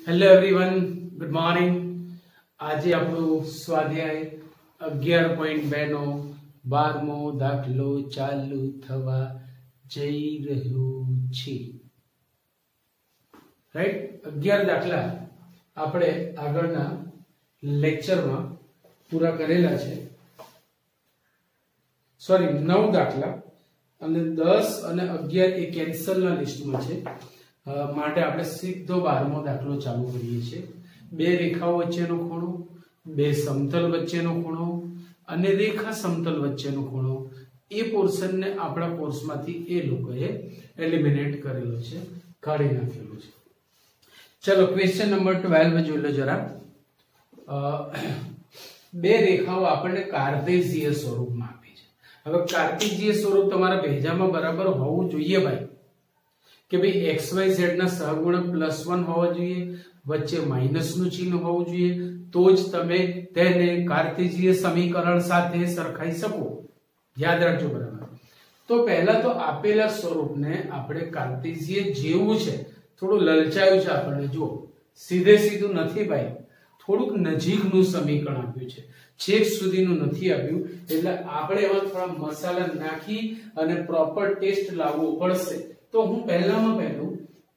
Hello everyone, good morning. આજે આપણું સ્વાધ્યાય 11.2 નો 12મો દાખલો ચાલુ થવા જઈ રહ્યો છે. રાઈટ, 11 દાખલા આપણે આગળના લેક્ચરમાં પૂરા કરેલા છે. સોરી, 9 દાખલા અને 10 અને 11 એ કેન્સલના લિસ્ટમાં છે. માટે આપણે સીધો 12મો દાખલો ચાલુ કરીએ છીએ. બે રેખાઓ વચ્ચેનો ખૂણો, બે સમતલ વચ્ચેનો ખૂણો અને રેખા સમતલ વચ્ચેનો ખૂણો, એ પોર્શનને આપણા કોર્સમાંથી એ લોકોએ એલિમિનેટ કરેલો છે, કાઢી નાખેલો છે. ચલો ક્વેશ્ચન નંબર 12 જોઈ લો જરા. બે રેખાઓ આપણને કાર્ટેશિયન સ્વરૂપમાં આપી છે. હવે કાર્ટેશિયન સ્વરૂપ તમારા ભેજામાં બરાબર હોવું જોઈએ ભાઈ, કે ભાઈ xyz ના સહગુણક +1 હોવા જોઈએ, વચ્ચે માઈનસ નું ચિહ્ન હોવું જોઈએ, તો જ તમે તેને કાર્ટેશિયન સમીકરણ સાથે સરખાઈ શકો. યાદ રાખજો બરાબર. તો પહેલા તો આપેલા સ્વરૂપને આપણે કાર્ટેશિયન જેવું છે, થોડું લલચાયું છે આપણને. જો સીધે સીધું નથી ભાઈ, થોડુંક નજીકનું સમીકરણ આપ્યું છે, છેક સુધીનું નથી આપ્યું. એટલે આપણે એમાં થોડા મસાલા નાખી અને પ્રોપર ટેસ્ટ લાવવો પડશે. તો હું પહેલામાં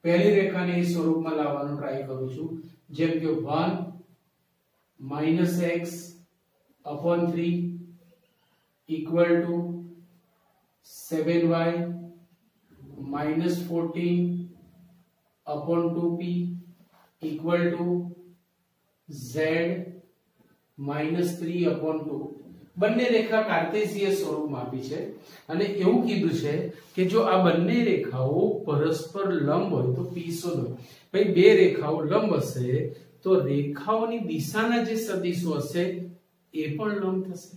પહેલી રેખાને એ સ્વરૂપમાં લાવવાનો ટ્રાય કરું છું, જેમ કે 1 - x upon 3 equal to 7y - 14 upon 2p equal to z - 3 upon 2. બંને રેખા કાર્ટેશિયન સ્વરૂપમાં આપી છે અને એવું કીધું છે કે જો આ બંને રેખાઓ પરસ્પર લંબ હોય તો p શોધો. ભાઈ બે રેખાઓ લંબ હશે તો રેખાઓની દિશાના જે સદિશો હશે એ પણ લંબ થશે.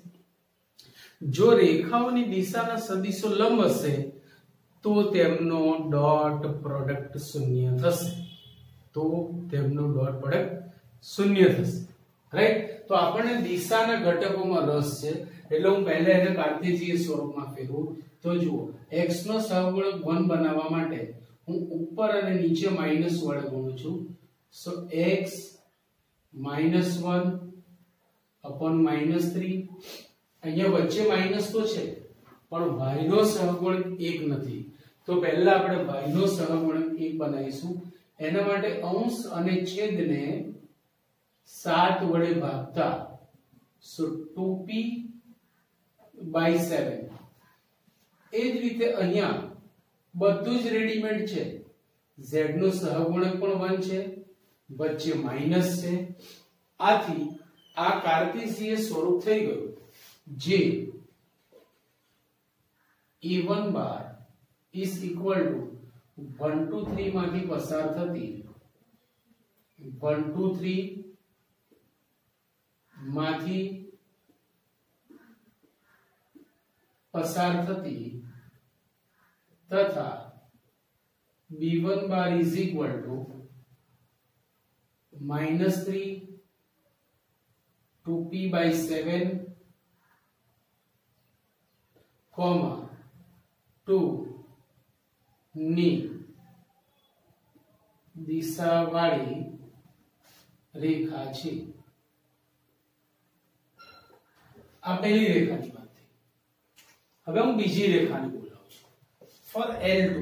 જો રેખાઓની દિશાના સદિશો લંબ હશે તો તેમનો ડોટ પ્રોડક્ટ શૂન્ય થશે. રાઈટ. તો આપણને દિશાના ઘટકોમાં રસ છે, એટલે હું પહેલા એને કાર્ટેશિયન સ્વરૂપમાં ફેરવું. તો જુઓ, x નો સહગુણક 1 બનાવવા માટે હું ઉપર અને નીચે માઈનસ વડે ગુણું છું. સો x -1 upon -3. અહીંયા વચ્ચે માઈનસ તો છે પણ y નો સહગુણક 1 નથી, તો પહેલા આપણે y નો સહગુણક 1 બનાવીશું. એના માટે અંશ અને છેદને 7 વડે ભાગતા, સો 2p/7. એ જ રીતે અહીંયા બધું જ રેડીમેડ છે. z નો સહગુણક પણ 1 છે, વચ્ચે માઈનસ છે. આથી આ કાર્ટેશિયન સ્વરૂપ થઈ ગયું, જે a1 bar is equal two 1 to 3 માંથી પસાર થતી 1 to 3 માંથી પસાર થતી તથા b1 bar is equal two -3 2p/7 2 ની દિશાવાળી રેખા છે. આ પહેલી રેખાની વાત થઈ. હવે હું બીજી રેખાની બોલાવું છું. ફોર L2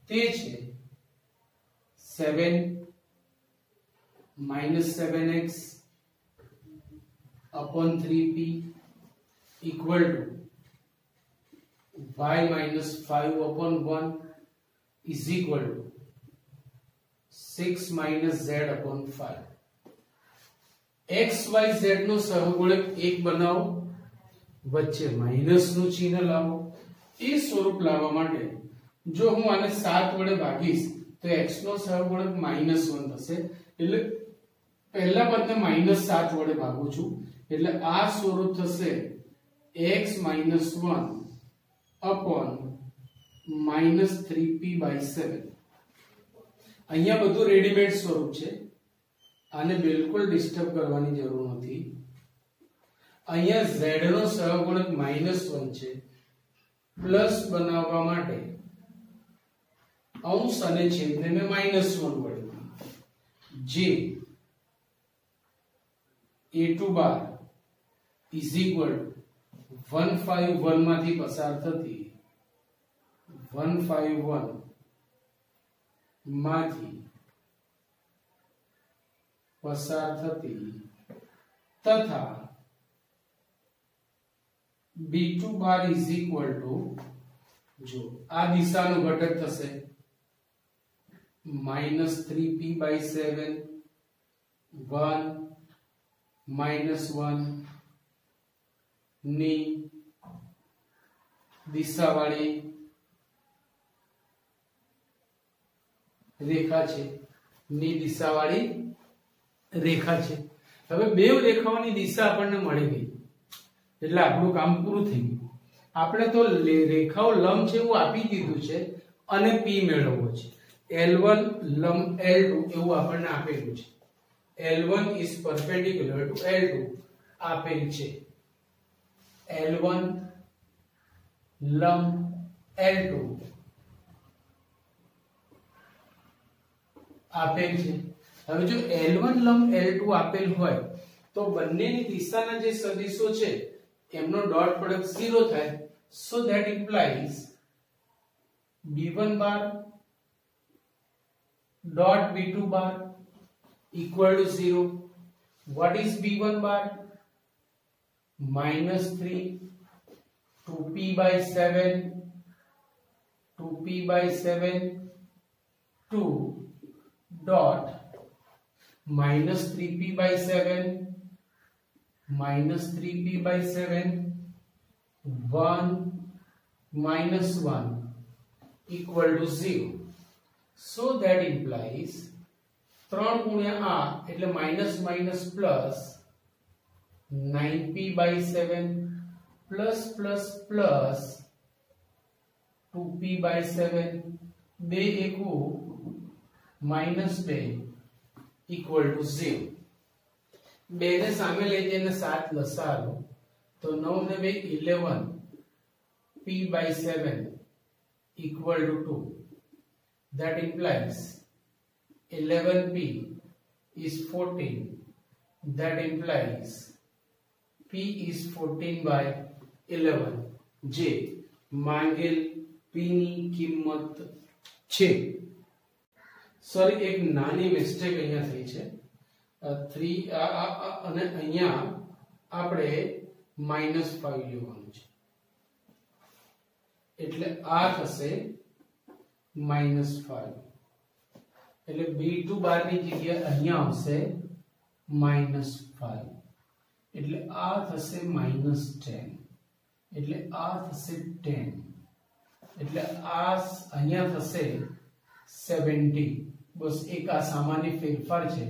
તે છે 7 - 7x upon 3p equal to y - 5 upon 1 is equal to 6 - z upon 5. x y z નો સહગુણક 1 બનાવો, વચ્ચે માઈનસ નું ચિહ્ન લાવો. એ સ્વરૂપ લાવવા માટે જો હું આને 7 વડે ભાગીશ તો x નો સહગુણક -1 થશે. એટલે પહેલા પદને -7 વડે ભાગું છું, એટલે આ સ્વરૂપ થશે x - 1 upon -3p/7. અહીંયા બધું રેડીમેડ સ્વરૂપ છે, આને બિલકુલ ડિસ્ટર્બ કરવાની જરૂર નથી. અહીંયા z નો સહગુણક -1 છે, પ્લસ બનાવવા માટે अंश અને છેદને મેં -1 વડે જે a2 બાર ઇઝ ઇક્વલ 151 માંથી પસાર થતી 151 માંથી પસાર થતી તથા b2 bar is equal two જો આ દિશાનું ઘટક થશે -3p/7 1 -1 ની દિશાવાળી રેખા છે હવે બે રેખાઓની દિશા આપણને મળી ગઈ એટલે આપણું કામ પૂરું થઈ ગયું આપણે તો રેખાઓ લંબ છે એવું આપી દીધું છે અને p મેળવવો છે L1 લંબ L2 એવું આપણને આપેલું છે L1 is perpendicular to L2 આપેલ છે L1 લંબ L2 આપેલ છે હવે જો L1 લંબ L2 આપેલ હોય તો બંનેની દિશાના જે સદિશો છે એમનો ડોટ પ્રોડક્ટ 0 થાય so that implies b1 bar dot b2 bar equal to 0. What is b1 bar? -3 2p/7 2 dot -3p/7 1 -1 equal to 0. So that implies 3 ગુણ્યા આ એટલે minus minus plus 9p/7 plus plus plus 2p/7 બે એકુ -2 equal to 0. બે ને સામે લઈ જઈને 7 લસાલો તો 9 ને 2 11 p/7 equal to 2. That implies 11p is 14. That implies p is 14/11 જે માંગેલ p ની કિંમત છે સોરી એક નાની મિસ્ટેક અહીંયા થઈ છે 3 અને અહીંયા આપણે -5 લેવાનું છે એટલે આ થશે -5 એટલે b2 બાર ની જગ્યાએ અહીંયા આવશે -5 એટલે આ થશે -10 એટલે આ થશે 10 એટલે આ અહીંયા થશે 70 બસ એક આ સામાન્ય ફેરફાર છે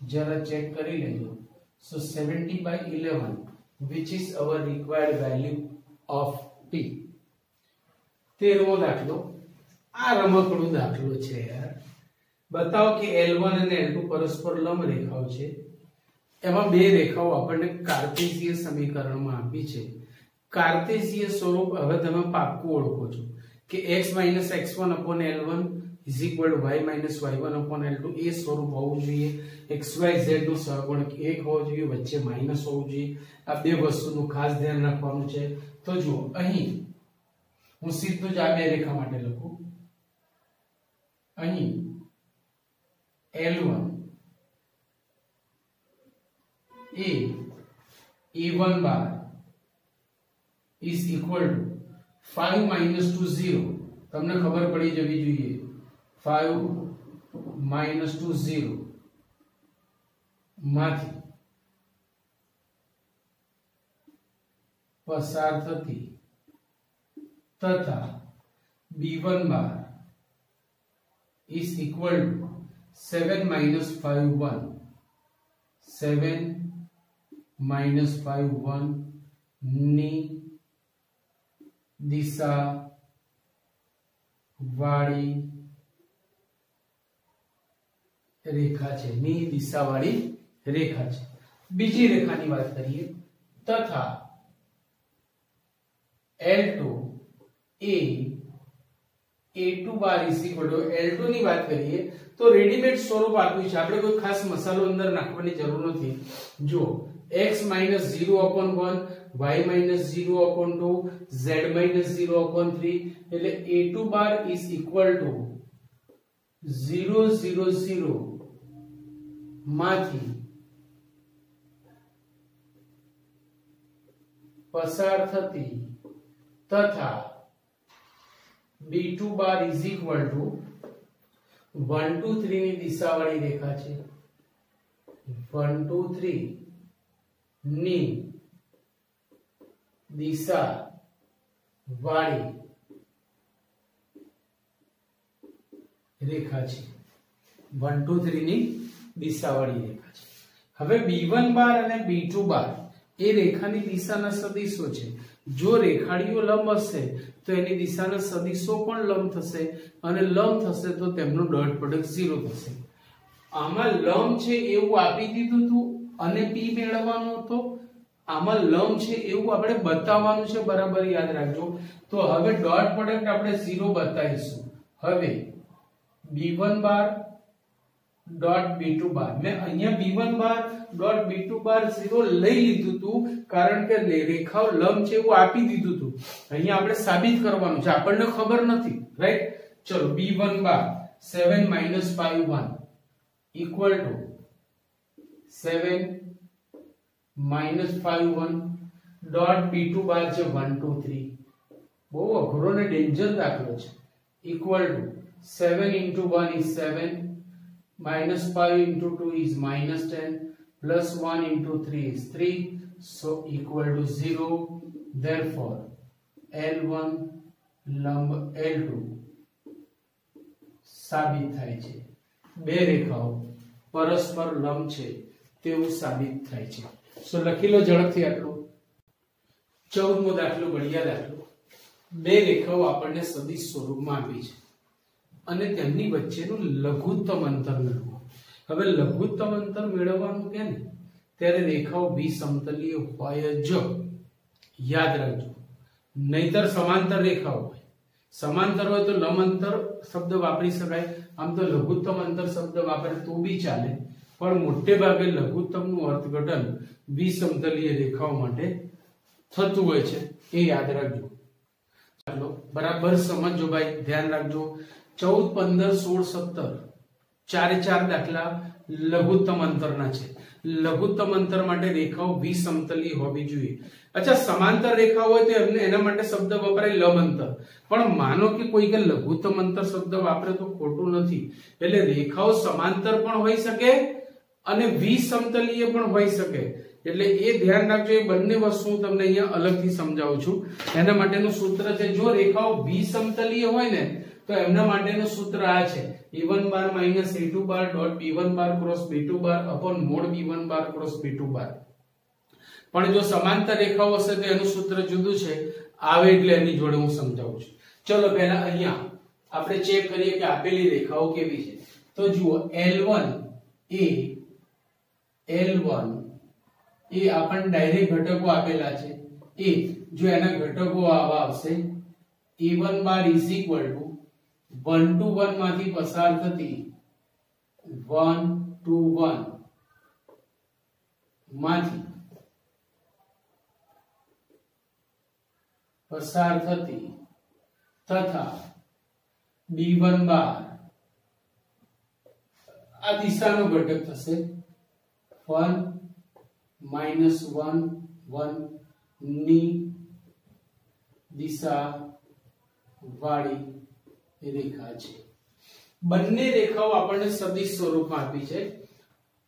જરા ચેક કરી લેજો so 70/11 which is our required value of p 13મો દાખલો આ રમકડું દાખલો છે યાર બતાવો કે L1 અને L2 પરસ્પર લંબ રેખાઓ છે એમાં બે રેખાઓ આપણને કાર્ટેશિય સમીકરણમાં આપી છે કાર્ટેશિય સ્વરૂપ હવે તમે પાક્કું ઓળખો છો કે x - x1/L1 is equal to y - y1/L2 એ સ્વરૂપ હોવું જોઈએ xyz નો સહગુણક 1 હોવો જોઈએ વચ્ચે માઈનસ હોવું જોઈએ આ બે વસ્તુનું ખાસ ધ્યાન રાખવાનું છે તો જુઓ અહીં હું સીધું જ આ બે રેખા માટે લખું અહીં L1 A A1 bar is equal to 5 - 2 0 તમને ખબર પડી જવી જોઈએ 5 - 2 0 માંથી પસાર થતી તથા B1 bar is equal to 7 - 5 1 7 - 5 1 ની દિશા વાળી રેખા છે ની દિશાવાળી રેખા છે બીજી રેખાની વાત કરીએ તથા L2 A a2 bar is equal two L2 ની વાત કરીએ તો રેડીમેડ સ્વરૂપ આપ્યું છે, આપણે કોઈ ખાસ મસાલો અંદર નાખવાની જરૂર નથી. જો x - 0/1 y - 0/2 z - 0/3 એટલે a2 bar is equal two 0 0 0 માંથી પસાર થતી તથા b2 bar is equal two 1 2 3 ની દિશાવાળી રેખા છે, 1 2 3 ની દિશા વાળી રેખા છે, 1 2 3 ની દિશાવાળી રેખા છે. હવે b1 બાર અને b2 બાર એ રેખાની દિશાના સદિશો છે. જો રેખાડીઓ લંબ હશે તો એની દિશાના સદિશો પણ લંબ થશે અને લંબ થશે તો તેમનો ડોટ પ્રોડક્ટ 0 થશે. આમાં લંબ છે એવું આપી દીધું હતું અને p મેળવવાનો હતો, આમાં લંબ છે એવું આપણે બતાવવાનું છે, બરાબર યાદ રાખજો. તો હવે ડોટ પ્રોડક્ટ આપણે 0 બતાવીશું. હવે b1 બાર ડોટ b2 બાર, મેં અહીંયા b1 બાર ડોટ b2 બાર 0 લઈ લીધું હતું કારણ કે રેખાઓ લંબ છે એવું આપી દીધું હતું. અહીંયા આપણે સાબિત કરવાનું છે, આપણને ખબર નથી, રાઈટ. ચલો b1 bar 7 - 5 1 equal to 7 - 5 1 dot b2 બાર છે 1 2 3, બહુ અઘરો ને ડેન્જર દાખલો છે, equal to 7 into 1 is 7 minus 5 into 2 is minus 10 plus 1 into 3 is 3, so equal to 0. Therefore L1 લંબ L2 સાબિત થાય છે. બે રેખાઓ પરસ્પર લંબ છે તેવું સાબિત થાય છે. સો લખી લો ઝડપથી આટલો. 14મો દાખલો, બઢિયા દાખલો. બે રેખાઓ આપણને સદિશ સ્વરૂપમાં આપી છે અને તેમની વચ્ચેનું લઘુત્તમ અંતર મેળવો. હવે લઘુત્તમ અંતર મેળવવાનું કે ને ત્યારે રેખાઓ બી સમતલીય હોય જ, યાદ રાખજો. નહીતર સમાંતર રેખાઓ હોય, સમાંતર હોય તો લંબ અંતર શબ્દ વાપરી શકાય, આમ તો લઘુત્તમ અંતર શબ્દ વાપરે તો બી ચાલે, પણ મોટે ભાગે લઘુત્તમનું અર્થઘટન બી સમતલીય રેખાઓ માટે થતું હોય છે, એ યાદ રાખજો. ચાલો બરાબર સમજો ભાઈ, ધ્યાન રાખજો. 14 15 16 17 ચારે ચાર દાખલા લઘુત્તમ અંતરના છે. લઘુત્તમ અંતર માટે રેખાઓ વિસમતલી હોવી જોઈએ. અચ્છા, સમાંતર રેખા હોય તો એના માટે શબ્દ વપરાય લંબ અંતર, પણ માનો કે કોઈ કે લઘુત્તમ અંતર શબ્દ વાપરે તો ખોટું નથી. એટલે રેખાઓ સમાંતર પણ હોઈ શકે અને વિસમતલીય પણ હોઈ શકે, એટલે એ ધ્યાન રાખજો. એ બંને વસ્તુ હું તમને અહીંયા અલગથી સમજાવું છું. એના માટેનું સૂત્ર છે, જો રેખાઓ વિસમતલીય હોય ને તો એમના માટેનું સૂત્ર આ છે, a1 bar minus a2 bar dot b1 bar cross b2 બાર upon mode b1 bar cross b2 બાર. પણ જો સમાંતર રેખાઓ હશે તો એનું સૂત્ર જુદું છે, આવે એટલે એની જોડે હું સમજાવું છું. ચલો પહેલા અહીંયા આપણે ચેક કરીએ કે આપેલી રેખાઓ કેવી છે. તો જુઓ L1 એ આપણને ડાયરેક્ટ ઘટકો આપેલા છે. એ જો એના ઘટકો આવા આવશે, a1 bar is equal two 1 to 1 માંથી પસાર થતી 1 to 1 માંથી પસાર થતી તથા b1 બાર આ દિશાનો ઘટક થશે 1 minus 1 1 ની દિશા વાળી રેખા છે. બંને રેખાઓ આપણને સદિશ સ્વરૂપમાં આપી છે.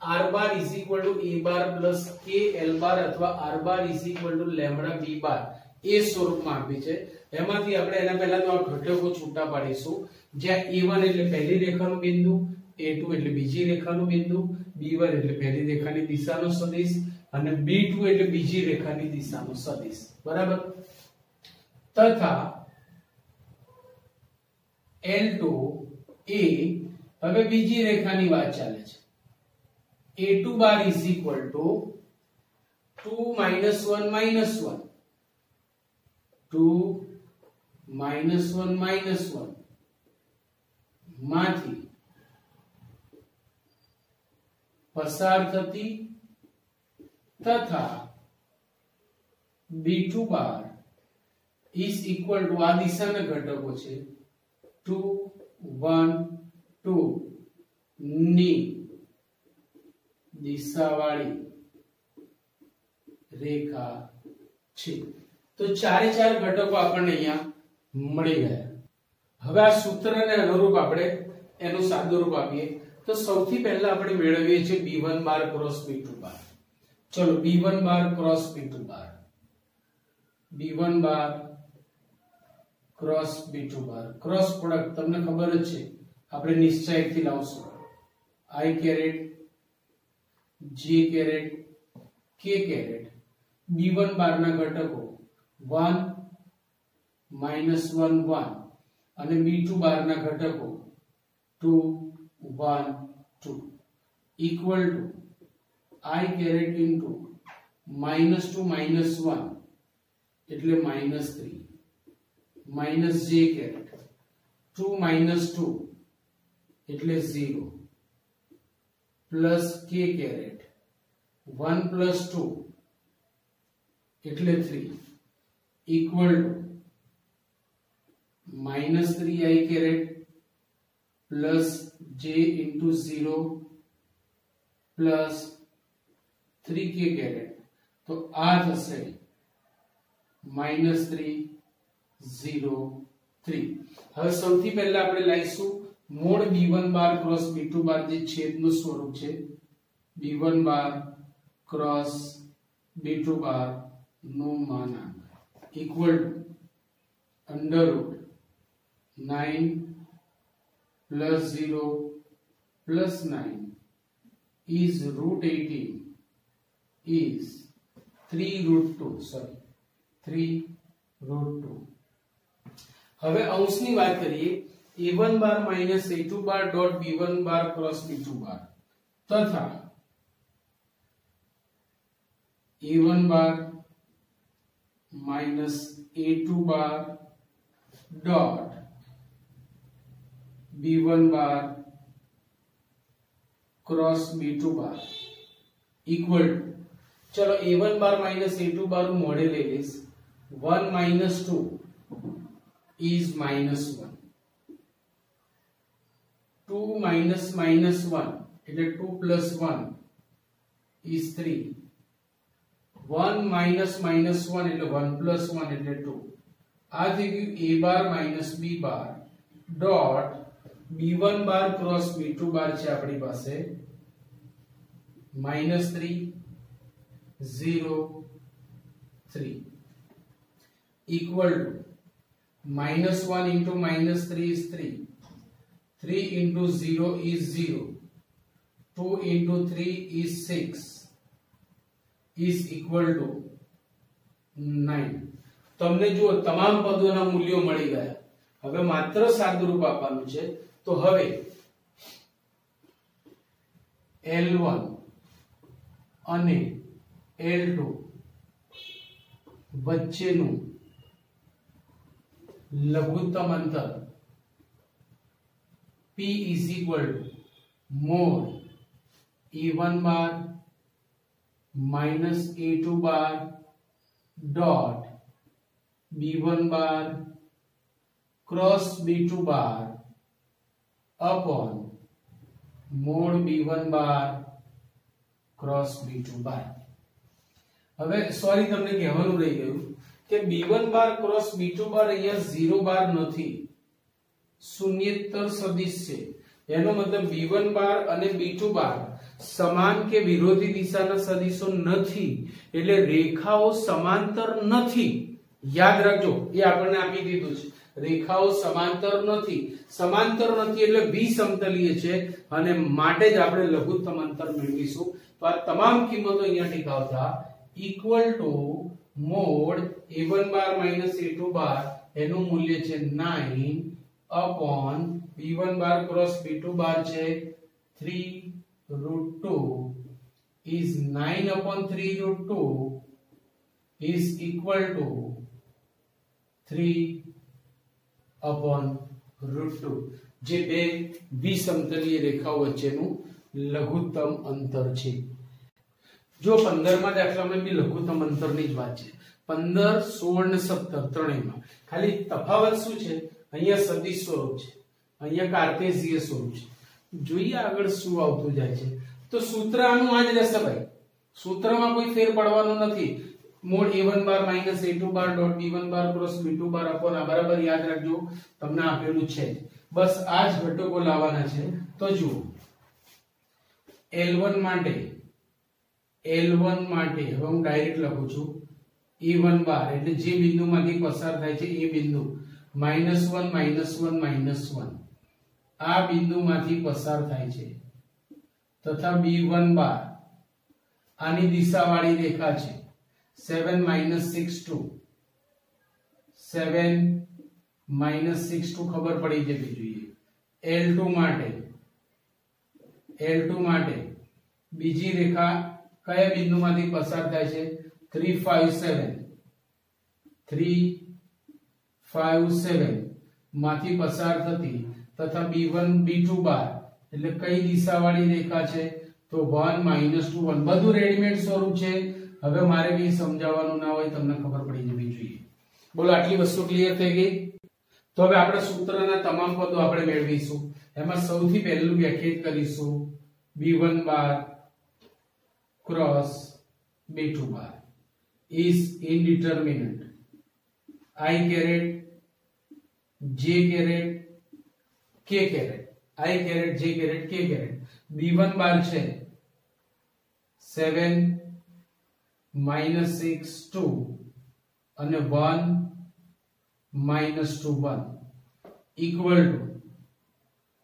r bar is equal two a bar plus k l બાર અથવા r bar is equal two lambda b બાર એ સ્વરૂપમાં આપી છે. એમાંથી આપણે એના પહેલા તો આ ઘટકો છૂટા પાડીશું, જ્યાં a1 એટલે પહેલી રેખાનું બિંદુ, a2 એટલે બીજી રેખાનું બિંદુ, b1 એટલે પહેલી રેખાની દિશાનો સદિશ અને b2 એટલે બીજી રેખાની દિશાનો સદિશ, બરાબર. તથા L2 એ હવે બીજી રેખાની વાત ચાલે છે. a2 bar is equal two 2 minus 1 minus 1 2 minus 1 minus 1 माथी पसार थती तथा B2 bar is equal to आ दिशाना घटको छे 2 1 2 ની દિશાવાળી રેખા છે। તો ચારે ચાર ઘટકો આપણને અહીંયા મળી ગયા। હવે આ સૂત્રને અનુરૂપ આપણે એનું સાદું રૂપ આપીએ તો સૌથી પહેલા આપણે મેળવીએ છીએ B1 bar cross B2 bar. ચલો B1 bar cross B2 bar, B1 bar cross B2 bar cross product તમને ખબર જ છે આપણે નિશ્ચયથી લાવશું I caret J caret K caret B1 bar ના ઘટકો 1 -1 1 અને B2 બાર ના ઘટકો 2 1 2 equal to I caret into -2 -1 એટલે -3 minus J caret 2 - 2 એટલે 0 plus K caret 1 plus 2 એટલે 3 equal to -3I caret plus J into 0 plus 3K caret तो आ થશે -3 0 3। હવે સૌથી પહેલા આપણે લાઈશું mode B1 bar cross B2 બાર જે છેદનું સ્વરૂપ છે B1 bar cross B2 bar નો માનાંક equal to √9 plus 0 plus 9 is √18 is 3√2 હવે અંશની વાત કરીએ a1 bar minus a2 bar dot b1 bar cross b2 bar તથા a1 bar minus a2 bar dot b1 bar cross b2 bar equal to चलो a1 बार minus a2 बार मोड़े ले lease 1 minus 2 is -1 2 minus -1 એટલે 2 plus 1 is 3 1 minus -1 એટલે 1 plus 1 એટલે 2 આ થઈ ગયું a bar minus b bar dot B1 bar cross B2 बार છે આપણી પાસે -3 0 3 equal to -1 into -3 is 3 3 into 0 is 0 2 into 3 is 6 is equal to 9। તમને જો તમામ પદોના મૂલ્યો મળી ગયા। હવે માત્ર સાદુરૂપ આપવાનું છે તો હવે L1 અને L2 વચ્ચેનું લઘુત્તમ અંતર P is equal to mod A1 bar minus A2 bar dot B1 bar cross B2 bar upon mode B1 bar cross B2 बार। હવે સોરી તમને કહેવાનું રહી ગયું કે B1 બાર क्रॉस B2 બાર અહીંયા 0 બાર નથી શૂન્યેતર સદિશ છે એનો મતલબ B1 બાર અને B2 બાર સમાન કે વિરોધી દિશાના સદિશો નથી એટલે રેખાઓ સમાંતર નથી। યાદ રાખજો એ આપણને આપી દીધું છે રેખાઓ સમાંતર નથી એટલે વિસમતલીય છે અને માટે જ આપણે લઘુત્તમ અંતર મેળવીશું। તો આ તમામ કિંમતો અહીંયા ઠીકાવતા equal to mod a1 bar minus a2 bar એનું મૂલ્ય છે 9 upon b1 બાર cross b2 બાર છે 3√2 is 9 upon 3√2 is equal to 3 upon √2। જે બે વિસમતલીય રેખાઓ વચ્ચેનું લઘુત્તમ અંતર છે। જો 15માં દાખલામાં બી લઘુત્તમ અંતરની જ વાત છે। 15, 16 ને 17 ત્રણેયમાં ખાલી તફાવત શું છે? અહીંયા સદિશ સ્વરૂપ છે, અહીંયા કાર્ટેશિય સ્વરૂપ છે। જોઈએ આગળ શું આવતું જાય છે। તો સૂત્ર આનું આ જ રહેશે ભાઈ, સૂત્રમાં કોઈ ફેર પડવાનો નથી। મોડ a1 બાર minus a2 bar dot b1 bar cross b2 બાર અપોન આ બરાબર યાદ રાખજો, તમને આપેલું છે। બસ આ જ ઘટકો લાવવાના છે। તો જુઓ L1 માટે હવે હું ડાયરેક્ટ લખું છું e1 બાર એટલે જે બિંદુમાંથી પસાર થાય છે એ બિંદુ -1 -1 આ બિંદુમાંથી પસાર થાય છે, તથા b1 બાર આની દિશાવાળી રેખા છે 7 - 6 2 7 - 6 2 ખબર પડી જવી જોઈએ। L2 માટે બીજી રેખા કયા બિંદુમાંથી પસાર થાય છે? 3 5 7 માંથી પસાર થતી, તથા b1 b2 બાર એટલે કઈ દિશાવાળી રેખા છે? તો 1 - 2 1 બધું રેડીમેડ સ્વરૂપ છે। હવે મારે કઈ સમજાવવાનું ના હોય, તમને ખબર પડી જવી જોઈએ। બોલો આટલી વસ્તુ ક્લિયર થઈ ગઈ? તો હવે આપણે સૂત્રના તમામ પદો આપણે મેળવીશું। એમાં સૌથી પહેલું વ્યાખ્યાયિત કરીશું b1 bar cross b2 bar is indeterminate I caret j caret k caret I caret j caret k caret b1 બાર છે 7 - 6 2 અને 1 - 2 1 equal to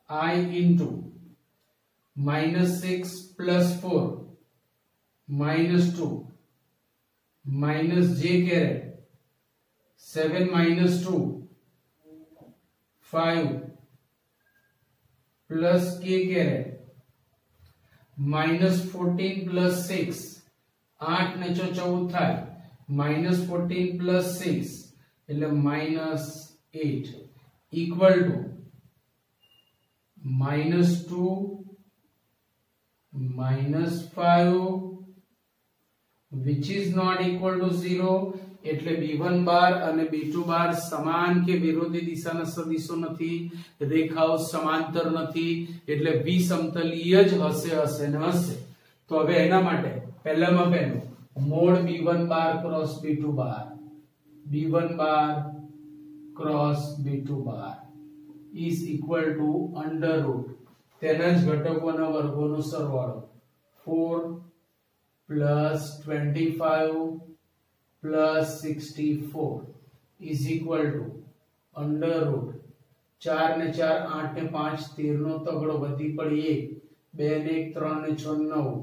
I into -6 + 4 -2 minus j caret 7 - 2 5 plus k caret -14 + 6 8 ને 14 થાય -14 + 6 એટલે -8 equal to -2 -5 which is not equal to 0 એટલે b1 બાર અને b2 બાર સમાન કે વિરોધી દિશાના સદિશો નથી, રેખાઓ સમાંતર નથી, એટલે વિસમતલીય જ હશે ને હશે। તો હવે એના માટે પહેલામાં પહેલું mode b1 bar cross b2 bar b1 bar cross b2 bar is equal to under route તેના જ ઘટકોના વર્ગોનો સરવાળો 4 plus 25 plus 64 is equal to under root 4 ને 4 8 ને 5 13 નો તગડો વધી પડી 1 2 ને 1 3 ને 6 9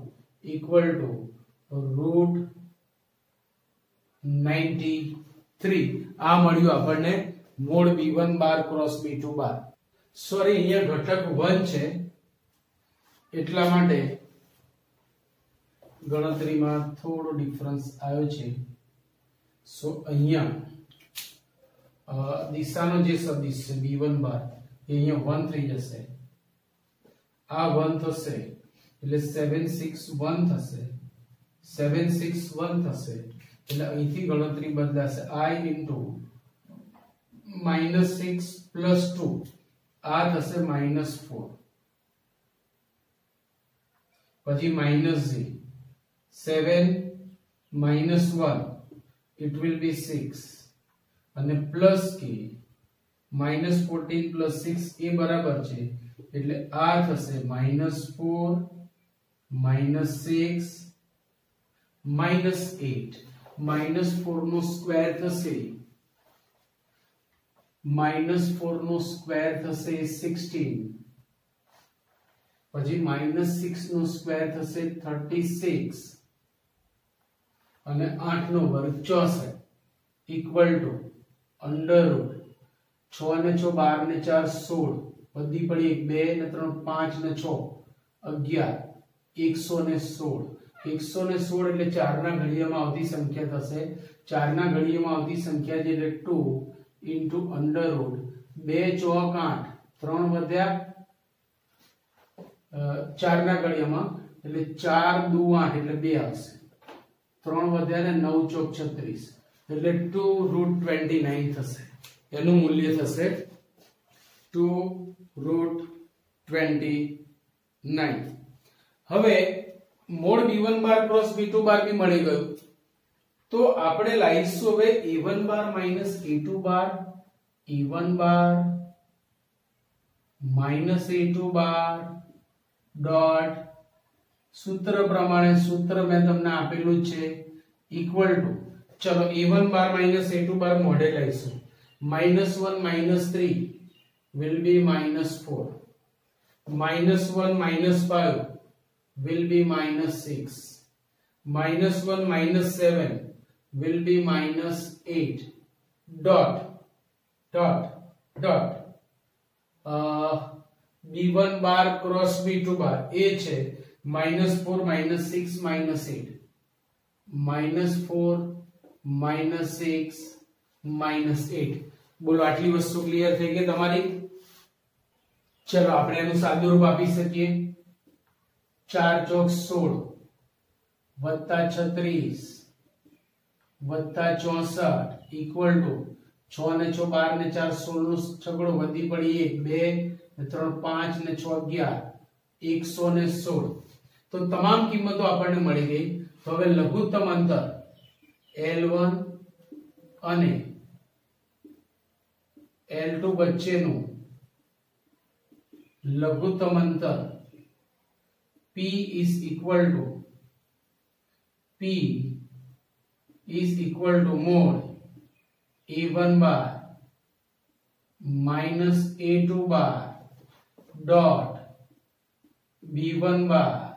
equal to root 93 આ મળ્યું આપણને mode b1 bar cross b2 બાર। સોરી અહીંયા ઘટક 1 છે એટલા માટે ગણતરીમાં થોડો ડિફરન્સ આવ્યો છે। સો અહીંયા દિશાનો જે સદિશ છે b1 બાર એ અહીંયા 1 થઈ જશે, આ 1 થશે એટલે 7 6 1 થશે, 7 6 1 થશે એટલે અહીંથી ગણતરી બદલાશે I into -6 + 2 આ થશે -4 પછી -j 7 - 1 it will be 6 અને પ્લસ k -14 + 6 એ બરાબર છે એટલે આ થશે -4 -6 -8 -4 નો સ્ક્વેર થશે -4 નો સ્ક્વેર થશે 16 પછી -6 નો સ્ક્વેર થશે 36 અને 8 નો વર્ગ 64 equal to under root 6 ને 6 12 ને 4 16 વધી પડી 2 ને 3 5 ને 6 11 116 116 એટલે 4 ના ઘડિયામાં આવતી સંખ્યા થશે, 4 ના ઘડિયામાં આવતી સંખ્યા એટલે 2 into under root 2 ચોક 8 3 વધ્યા 4 ના ઘડિયામાં એટલે 4 દુ 8 એટલે 2 આવશે 3 વધ્યા ને 9 ચોક 36 એટલે 2√29 થશે એનું મૂલ્ય થશે 2√29 હવે mode b1 bar cross b2 બાર બી મળી ગયું તો આપણે લાવીશું હવે a1 બાર માઈનસ a2 બાર a1 બાર માઈનસ a2 બાર ડોટ सूत्र प्रमाणे सूत्र मैं તમને આપેલું છે ઇક્વલ ટુ ચલો a1 બાર માઈનસ a2 બાર મોડે લઈશું -1 -3 will be -4 -1 -5 will be -6 -1 -7 will be -8 dot b1 bar cross b2 બાર એ છે -4 -6 -8 -4 -6 -8 બોલો આટલી વસ્તુ ક્લિયર થઈ ગઈ તમારી ચલો આપણે એનું સાદું રૂપ આપી શકીએ 4 ચોક 16 વત્તા 36 વત્તા 64 ઇક્વલ ટુ 6 ને 6 12 ને 4 16 નો છગડો વધી પડી 1 2 ને 3 5 ને 6 11 116 તો તમામ કિંમતો આપણને મળી ગઈ તો હવે લઘુત્તમ અંતર L1 અને L2 વચ્ચેનું લઘુત્તમ અંતર P is equal to mod A1 bar minus A2 bar dot B1 bar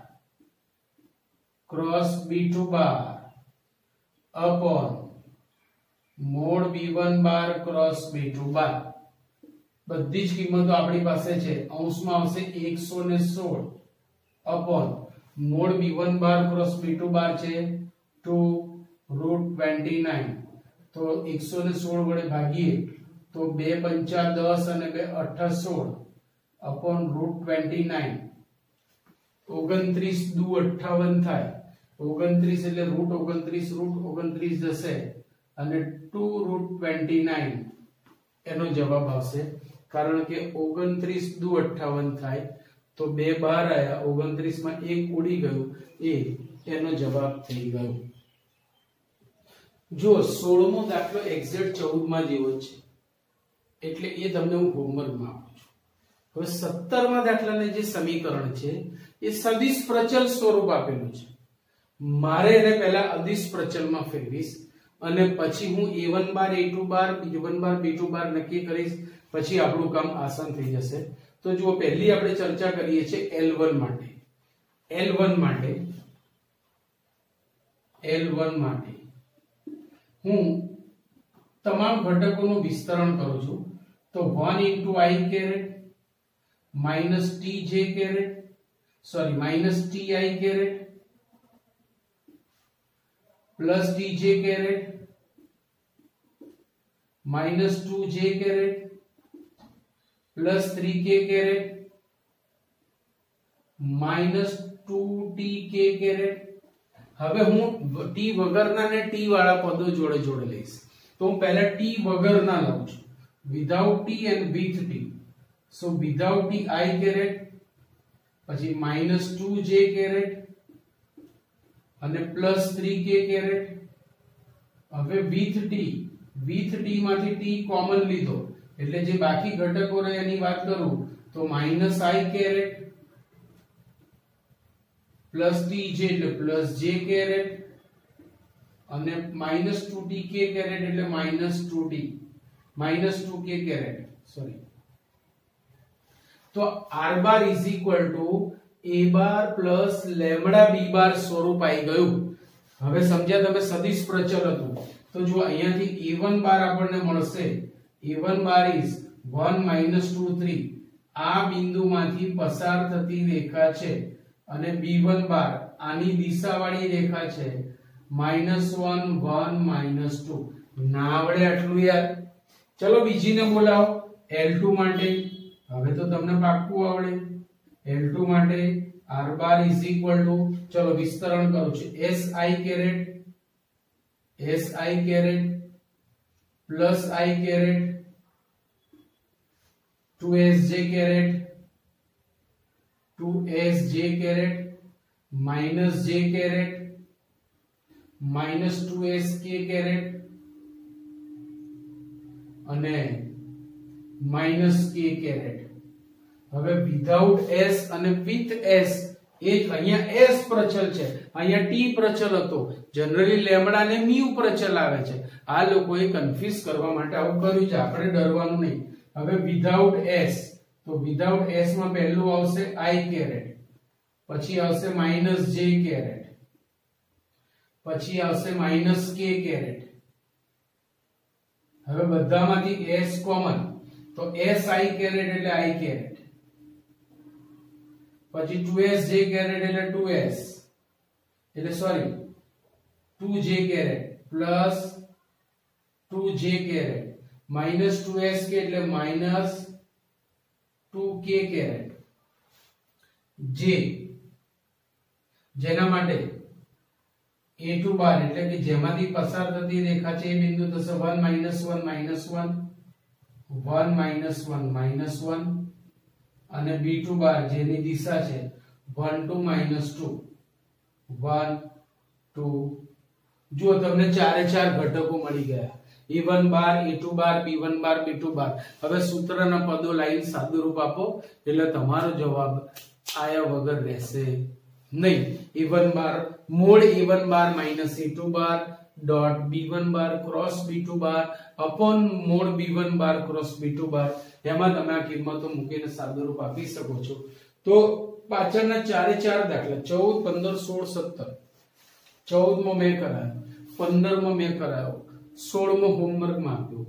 cross B2 bar upon mod B1 bar cross B2 bar બધી જ કિંમતો આપણી પાસે છે અંશમાં આવશે 116 upon mod B1 bar cross B2 bar છે 2√29 તો 116 વડે ભાગીએ તો 2 પંચા 10 અને 2 અઠ્ઠા 16 upon √29 29 દુ 58 થાય 29 એટલે √29 જશે અને 2√29 એનો જવાબ આવશે કારણ કે 29 દુ 58 થાય તો 2 બહાર આયા 29 માં 1 ઉડી ગયું એનો જવાબ થઈ ગયો જો 16મો દાખલો એક્ઝેક્ટ 14 માં જેવો છે એટલે એ તમને હું હોમવર્કમાં આપું છું હવે 17મા દાખલાને જે સમીકરણ છે એ સદિશ પ્રચલ સ્વરૂપ આપેલું છે મારે એને પહેલા અદિશ પ્રચલમાં ફેરવીશ અને પછી હું a1 બાર a2 બાર b1 બાર b2 બાર નક્કી કરીશ પછી આપણું કામ આસાન થઈ જશે તો જો પહેલી આપણે ચર્ચા કરીએ છીએ L1 માટે હું તમામ ઘટકોનું વિસ્તરણ કરું છું તો 1 into I caret minus tj caret sorry minus ti caret plus tj caret minus 2j caret plus 3k caret minus 2tk caret હવે હું t વગરના ને t વાળા પદો જોડે જોડે લઈશ તો હું પહેલા t વગરના લઉં છું without t and with t so without t I caret પછી minus 2j caret અને plus 3k caret હવે with t માંથી t કોમન લીધો એટલે જે બાકી ઘટકો રહે એની વાત કરું તો minus I caret plus tj એટલે plus j caret અને minus 2tk caret એટલે minus 2k caret sorry તો r bar is equal to a bar plus lambda b bar સ્વરૂપ આવી ગયું હવે સમજ્યા તમે સદિશ પ્રચલ હતું તો જો અહીંયાથી a1 બાર આપણને મળશે a1 bar is 1 minus 2 3 આ બિંદુમાંથી પસાર થતી રેખા છે અને b1 બાર આની દિશાવાળી રેખા છે -1 1 -2 ના આવડે આટલું યાર ચલો બીજીને બોલાવો L2 માટે હવે તો તમને પાક્કું આવડે L2 માટે r bar is equal to, ચલો વિસ્તરણ કરું છું, si caret plus i caret 2sj caret minus j caret minus 2sk caret અને માઇનસ k કેરેટ. હવે વિધાઉટ s અને વિથ s, એ અહીંયા s પ્રચલ છે, અહીંયા t પ્રચલ હતો. જનરલી લેમ્ડા ને મ્યુ પ્રચલ આવે છે. આ લોકોએ કન્ફ્યુઝ કરવા માટે આવું કર્યું છે, આપણે ડરવાનું નહીં. હવે વિધાઉટ s, તો વિધાઉટ s માં પહેલું આવશે i કેરેટ, પછી આવશે માઇનસ j કેરેટ, પછી આવશે માઇનસ k કેરેટ. હવે બધામાંથી s કોમન, તો si કેરેટ એટલે i કેરેટ, પછી 2sj કેરેટ એટલે 2s એટલે sorry 2j caret plus 2j caret minus 2sk એટલે માઇનસ 2k કેરેટ. j જેના માટે a2 બાર એટલે કે જેમાંથી પસાર થતી રેખા છે એ બિંદુ થશે 1 1 1 1 અને b2 બાર જેની દિશા છે 1 2 -2 1 2. જો તમને ચારે ચાર ઘટકો મળી ગયા, a1 બાર a2 બાર b1 બાર b2 બાર. હવે સૂત્રના પદો લાઈન સાદુરૂપ આપો એટલે તમારો જવાબ આયા વગર રહેશે નહીં. a1 બાર મોડ a1 બાર minus a2 bar dot b1 bar cross b2 બાર upon mode b1 bar cross b2 બાર. એમાં તમે આ કિંમતો મૂકીને સાદુરૂપ આપી શકો છો. તો પાછળના ચારે ચાર દાખલા 14 15 16 17, 14 માં મેં કરાયો, 15 માં મેં કરાયો, 16 માં હોમવર્ક માં આપ્યું.